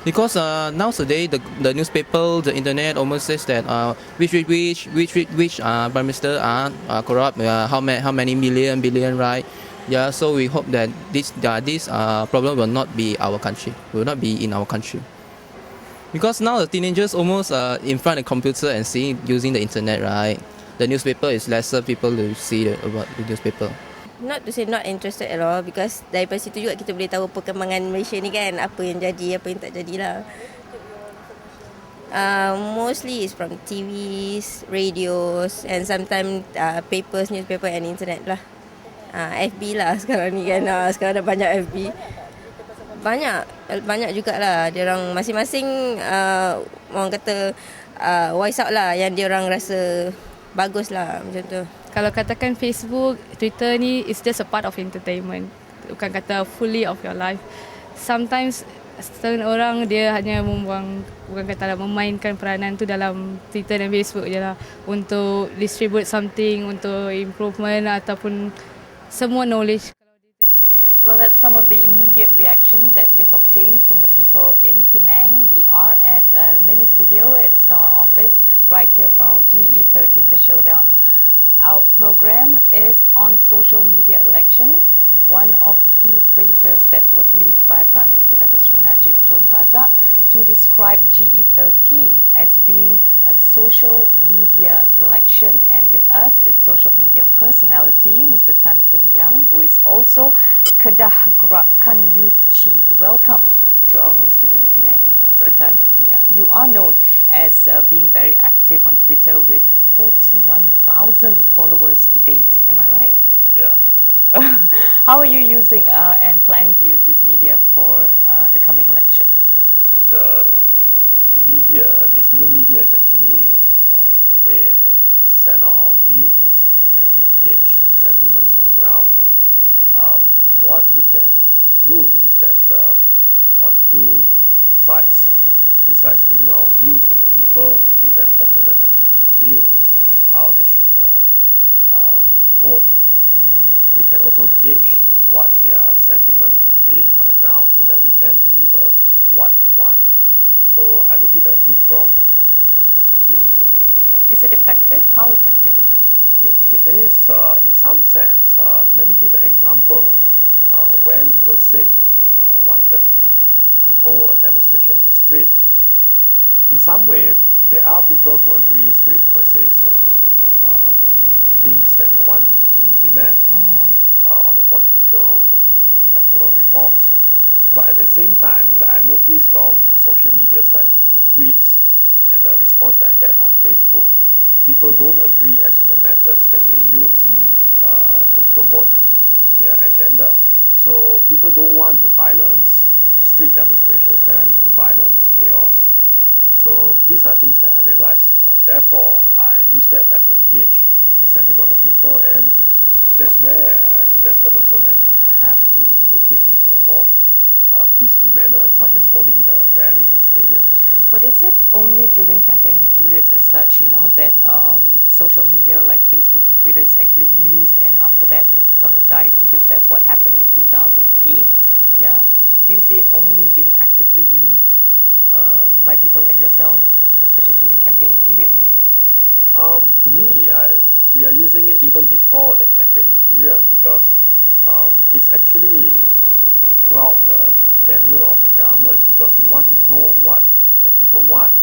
Because nowadays the newspaper, the internet almost says that which prime minister are corrupt, how many million billion, right? Yeah, so we hope that this problem will not be our country, will not be in our country. Because now the teenagers almost in front of the computer and seeing using the internet, right? The newspaper is lesser people to see about the newspaper. Not to say not interested at all, because daripada situ juga kita boleh tahu perkembangan Malaysia ni kan, apa yang jadi, apa yang tak jadilah. Mostly is from TVs, radios, and sometimes papers, newspaper and internet lah. FB lah sekarang ni kan, sekarang dah banyak FB. Banyak jugalah, dia orang masing-masing orang kata voice out lah yang dia orang rasa bagus lah, macam tu. Kalau katakan Facebook, Twitter ni is just a part of entertainment. Bukan kata fully of your life. Sometimes setengah orang dia hanya bukan kata memainkan peranan tu dalam Twitter dan Facebook je lah, untuk distribute something, untuk improvement ataupun semua knowledge. Well, that's some of the immediate reaction that we've obtained from the people in Penang. We are at a mini studio at Star Office right here for our GE13 Showdown. Our program is on social media election, one of the few phrases that was used by Prime Minister Dato Sri Najib Tun Razak to describe GE13 as being a social media election. And with us is social media personality, Mr. Tan Keng Liang, who is also Kedah Gerakan Youth Chief. Welcome to our mini studio in Penang, Mr. Tan. Yeah, you are known as being very active on Twitter with 41,000 followers to date. Am I right? Yeah. How are you using and planning to use this media for the coming election? The media, this new media is actually a way that we send out our views and we gauge the sentiments on the ground. What we can do is that on two sides, besides giving our views to the people, to give them alternate views, how they should vote, we can also gauge what their sentiment being on the ground so that we can deliver what they want. So I look at the two-pronged things that we are. Is it effective? How effective is it? It is in some sense. Let me give an example. When Bersih wanted to hold a demonstration in the street, in some way, there are people who agrees with Bersih's things that they want to implement on the political electoral reforms. But at the same time, that I noticed from the social medias like the tweets and the response that I get from Facebook, people don't agree as to the methods that they use to promote their agenda. So people don't want the violence, street demonstrations that lead to violence, chaos. So these are things that I realized. Therefore, I use that as a gauge, the sentiment of the people, and that's where I suggested also that you have to look it into a more peaceful manner, such as holding the rallies in stadiums. But is it only during campaigning periods as such, you know, that social media like Facebook and Twitter is actually used, and after that it sort of dies, because that's what happened in 2008, yeah? Do you see it only being actively used by people like yourself, especially during campaigning period only? To me, we are using it even before the campaigning period, because it's actually throughout the tenure of the government, because we want to know what the people want.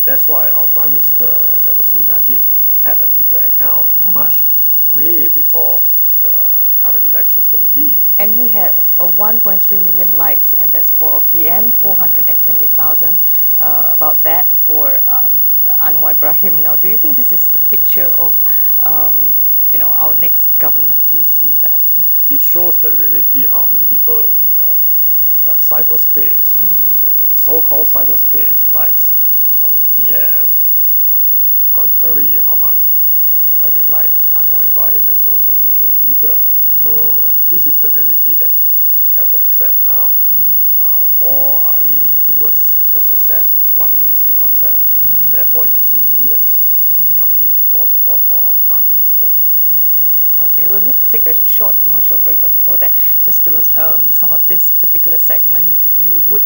That's why our Prime Minister, Dato Sri Najib, had a Twitter account much way before the current election is going to be. And he had 1.3 million likes, and that's for PM, 428,000 about that for Anwar Ibrahim. Now, do you think this is the picture of you know, our next government? Do you see that? It shows the reality, how many people in the cyberspace, the so-called cyberspace, likes our PM. On the contrary, how much they liked Anwar Ibrahim as the opposition leader. So this is the reality that we have to accept now. More are leaning towards the success of One Malaysia concept. Therefore, you can see millions coming in to pour support for our Prime Minister. Okay, we'll need to take a short commercial break, but before that, just to sum up this particular segment, you would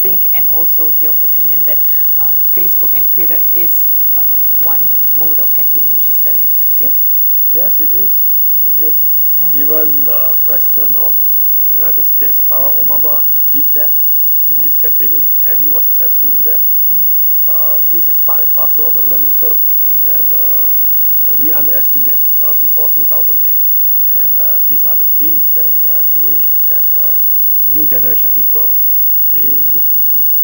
think and also be of the opinion that Facebook and Twitter is one mode of campaigning which is very effective? Yes, it is. It is. Even the President of the United States, Barack Obama, did that in his campaigning, and he was successful in that. This is part and parcel of a learning curve that we underestimate before 2008. Okay. And these are the things that we are doing that new generation people, they look into the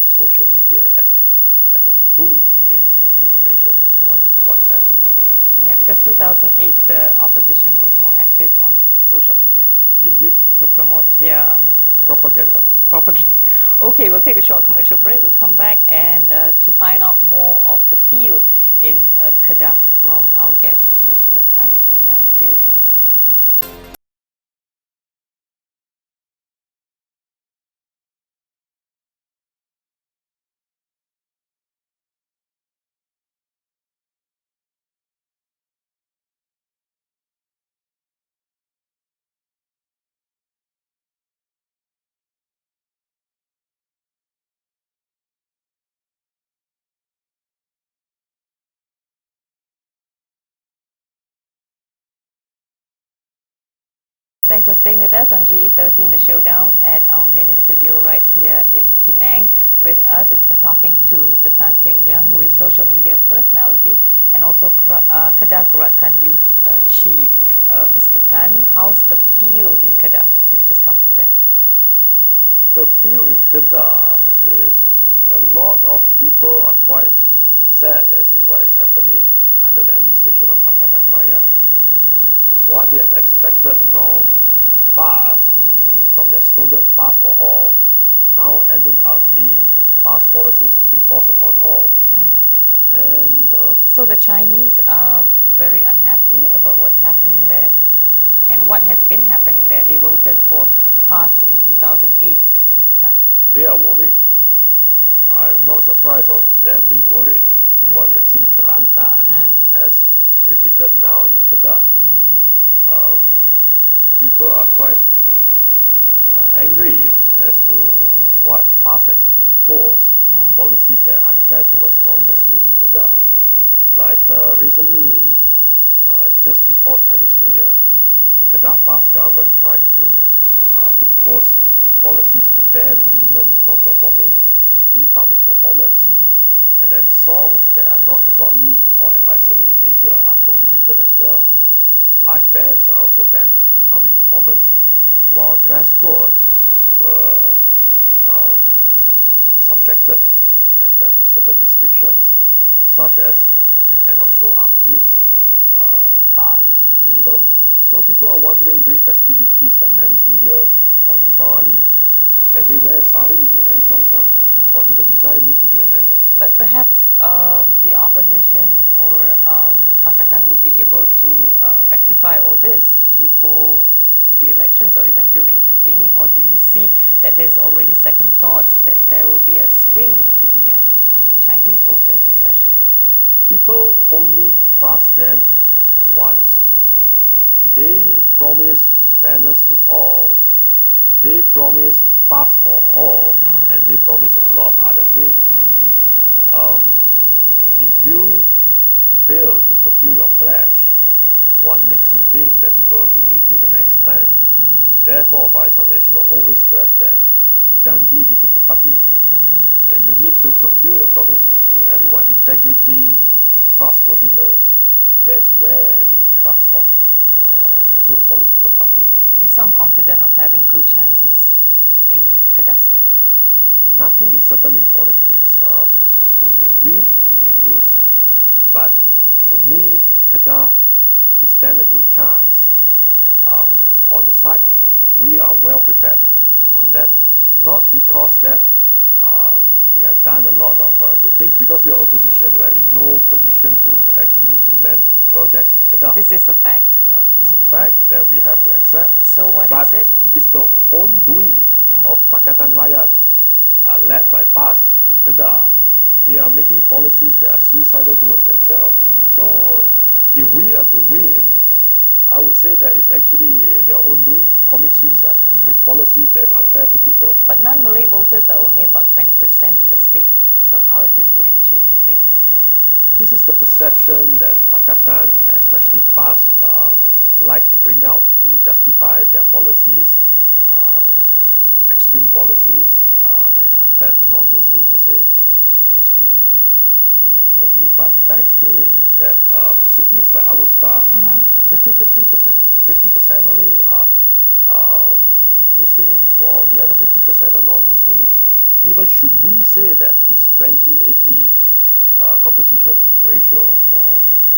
social media as a tool to gain information what is happening in our country. Yeah, because 2008 the opposition was more active on social media Indeed, to promote their propaganda. propaganda. Okay, we'll take a short commercial break. We'll come back and to find out more of the feel in Kedah from our guest, Mr. Tan Keng Liang. Stay with us. Thanks for staying with us on GE13 The Showdown at our mini studio right here in Penang. With us, we've been talking to Mr. Tan Keng Liang, who is social media personality and also Kedah Gerakan Youth Chief. Mr. Tan, how's the feel in Kedah? You've just come from there. The feel in Kedah is a lot of people are quite sad as to what is happening under the administration of Pakatan Rakyat. What they have expected from PAS, from their slogan "Pass for All," now ended up being PAS policies to be forced upon all. And So the Chinese are very unhappy about what's happening there and what has been happening there. They voted for PAS in 2008, Mr. Tan. they are worried. I'm not surprised of them being worried. What we have seen in Kelantan has repeated now in Kedah. People are quite angry as to what PAS has imposed policies that are unfair towards non-Muslim in Kedah. Like recently, just before Chinese New Year, the Kedah PAS government tried to impose policies to ban women from performing in public performance. And then songs that are not godly or advisory in nature are prohibited as well. Live bands are also banned in public performance, while dress code were subjected and to certain restrictions, such as you cannot show armpits, thighs, navel. So people are wondering during festivities like Chinese New Year or Deepawali, can they wear sari and cheongsam? Or do the design need to be amended? But perhaps the opposition or Pakatan would be able to rectify all this before the elections or even during campaigning, or do you see that there's already second thoughts that there will be a swing to be in from the Chinese voters especially? People only trust them once. They promise fairness to all, they promise pass for all, and they promise a lot of other things. If you fail to fulfill your pledge, what makes you think that people will believe you the next time? Therefore, Barisan Nasional always stress that janji ditetepati, that you need to fulfill your promise to everyone. Integrity, trustworthiness, that's where the crux of good political party. You sound confident of having good chances in Kedah State. Nothing is certain in politics. We may win, we may lose. But to me, in Kedah, we stand a good chance. On the side, we are well prepared on that. Not because that we have done a lot of good things, because we are opposition. We are in no position to actually implement projects in Kedah. This is a fact. Yeah, it's a fact that we have to accept. So what But is it? it's the own doing of Pakatan Rakyat, led by PAS in Kedah. They are making policies that are suicidal towards themselves. So if we are to win, I would say that it's actually their own doing, commit suicide with policies that's unfair to people. But non-Malay voters are only about 20% in the state. So how is this going to change things? This is the perception that Pakatan, especially PAS, like to bring out to justify their policies, extreme policies that is unfair to non-Muslims. They say Muslim being the majority, but facts being that cities like Alostar, 50% only are Muslims, while the other 50% are non-Muslims. Even should we say that it's 20-80 composition ratio,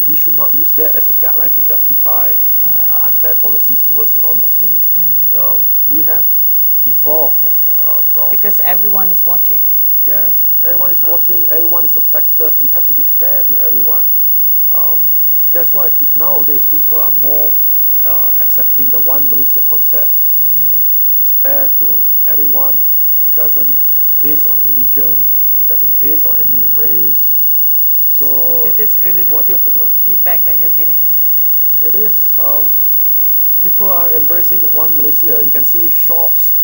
we should not use that as a guideline to justify unfair policies towards non-Muslims. We have evolved from... Because everyone is watching. Yes, everyone is watching, everyone is affected. You have to be fair to everyone. That's why nowadays people are more accepting the one Malaysia concept, which is fair to everyone. It doesn't base on religion, it doesn't base on any race. So is this really it's more the acceptable. feedback that you're getting? It is. People are embracing one Malaysia. You can see shops,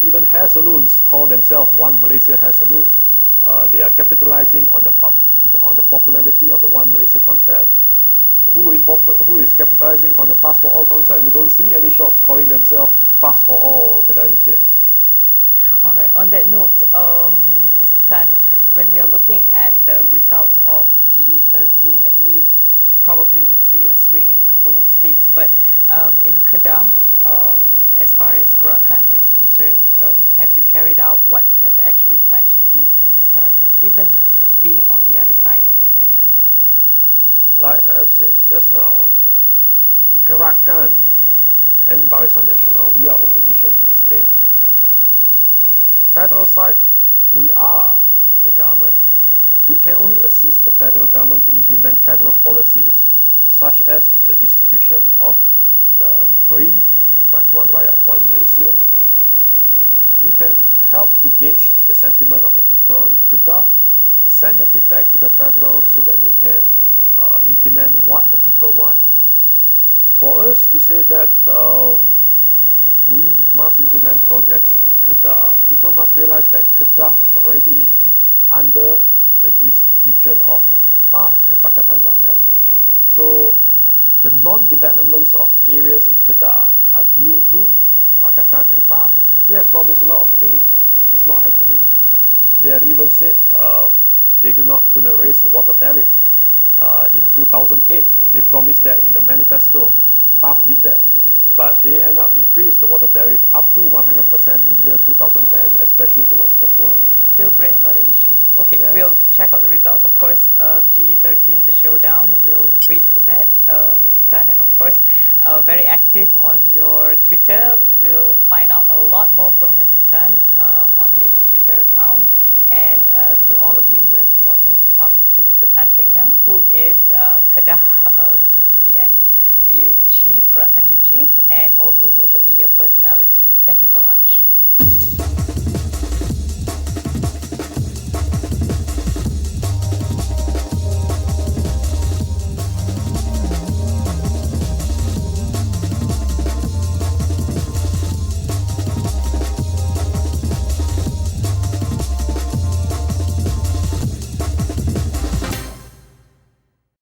even hair salons call themselves One Malaysia Hair Salon. They are capitalizing on the popularity of the One Malaysia concept. Who is capitalizing on the Pass for All concept? We don't see any shops calling themselves Pass for All or Kedai Runcit. All right. On that note, Mr. Tan, when we are looking at the results of GE13, we probably would see a swing in a couple of states. But in Kedah, as far as Gerakan is concerned, have you carried out what we have actually pledged to do from the start, even being on the other side of the fence? Like I've said just now, Gerakan and Barisan Nasional, we are opposition in the state. Federal side, we are the government. We can only assist the federal government to implement federal policies, such as the distribution of the BRIM, Bantuan Rakyat One Malaysia. We can help to gauge the sentiment of the people in Kedah, send the feedback to the federal so that they can implement what the people want. For us to say that we must implement projects in Kedah, people must realize that Kedah already under the jurisdiction of PAS and Pakatan Rakyat. So the non-developments of areas in Kedah are due to Pakatan and PAS. They have promised a lot of things. It's not happening. They have even said they're not going to raise water tariff. In 2008, they promised that in the manifesto. PAS did that. But they end up increased the water tariff up to 100% in year 2010, especially towards the poor. Still bread and butter issues. Okay, Yes. We'll check out the results, of course. GE13, the showdown, we'll wait for that, Mr. Tan. And of course, very active on your Twitter. We'll find out a lot more from Mr. Tan on his Twitter account. And to all of you who have been watching, we've been talking to Mr. Tan Keng Liang, who is Kedah PN Youth Chief, Gerakan Youth Chief, and also social media personality. Thank you so much.